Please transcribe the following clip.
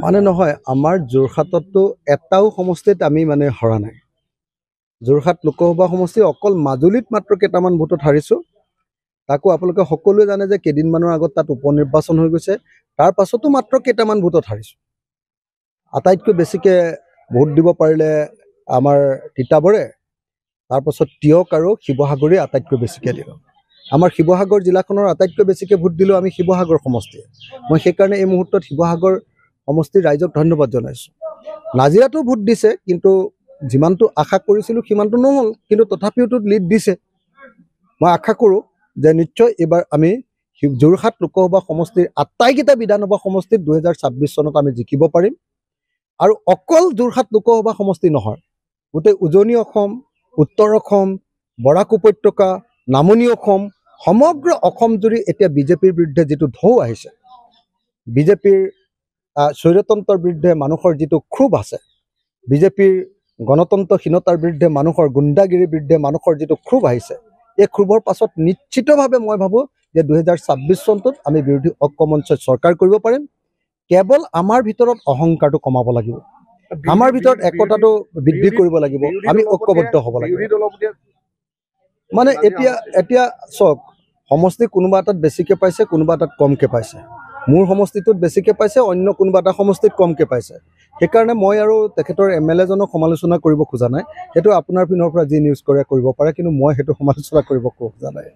মানে নহয়, আমাৰ যোৰহাটতো এটাও সমষ্টিত আমি মানে হৰা নাই। যোৰহাট লোকসভা সমষ্টি অকল মাজুলীত মাত্ৰ কেইটামান ভোটত হাৰিছোঁ। তাকো আপোনালোকে সকলোৱে জানে যে কেইদিনমানৰ আগত তাত উপ নিৰ্বাচন হৈ গৈছে, তাৰ পাছতো মাত্ৰ কেইটামান ভোটত হাৰিছোঁ। আটাইতকৈ বেছিকৈ ভোট দিব পাৰিলে আমাৰ তিতাবৰে, তাৰপাছত টিয়ক আৰু শিৱসাগৰে আটাইতকৈ বেছিকৈ দিলোঁ। আমাৰ শিৱসাগৰ জিলাখনৰ আটাইতকৈ বেছিকৈ ভোট দিলোঁ আমি শিৱসাগৰ সমষ্টিয়ে। মই সেইকাৰণে এই মুহূৰ্তত শিৱসাগৰ সমষ্টিৰ ৰাইজক ধন্যবাদ জনাইছোঁ। নাজিৰাতো ভোট দিছে, কিন্তু যিমানটো আশা কৰিছিলোঁ সিমানটো নহ'ল, কিন্তু তথাপিওতো লিড দিছে। মই আশা কৰোঁ যে নিশ্চয় এইবাৰ আমি যোৰহাট লোকসভা সমষ্টিৰ আটাইকেইটা বিধানসভা সমষ্টিত 2026 চনত আমি জিকিব পাৰিম। আৰু অকল যোৰহাট লোকসভা সমষ্টি নহয়, গোটেই উজনি অসম, উত্তৰ অসম, বৰাক উপত্যকা, নামনি অসম, সমগ্ৰ অসম জুৰি এতিয়া বিজেপিৰ বিৰুদ্ধে যিটো ঢৌ আহিছে, বিজেপিৰ স্বৈৰতন্ত্ৰৰ বিৰুদ্ধে মানুহৰ যিটো ক্ষোভ আছে, বিজেপিৰ গণতন্ত্ৰহীনতাৰ বিৰুদ্ধে মানুহৰ গুণ্ডাগিৰিৰ বিৰুদ্ধে মানুহৰ যিটো ক্ষোভ আহিছে, এই ক্ষোভৰ পাছত নিশ্চিতভাৱে মই ভাবোঁ যে 2026 চনটোত আমি বিৰোধী ঐক্য মঞ্চই চৰকাৰ কৰিব পাৰিম। কেৱল আমাৰ ভিতৰত অহংকাৰটো কমাব লাগিব, আমাৰ ভিতৰত একতাটো বৃদ্ধি কৰিব লাগিব, আমি ঐক্যবদ্ধ হ'ব লাগিব। মানে এতিয়া চাওক, সমষ্টি কোনোবা এটাত বেছিকৈ পাইছে, কোনোবা এটাত কমকৈ পাইছে। মোৰ সমষ্টিটোত বেছিকৈ পাইছে, অন্য কোনোবা এটা সমষ্টিত কমকৈ পাইছে। সেইকাৰণে মই আৰু তেখেতৰ MLA জনক সমালোচনা কৰিব খোজা নাই। সেইটো আপোনাৰ পিনৰ পৰা যি নিউজ কৰে কৰিব পাৰে, কিন্তু মই সেইটো সমালোচনা কৰিব খোজা নাই।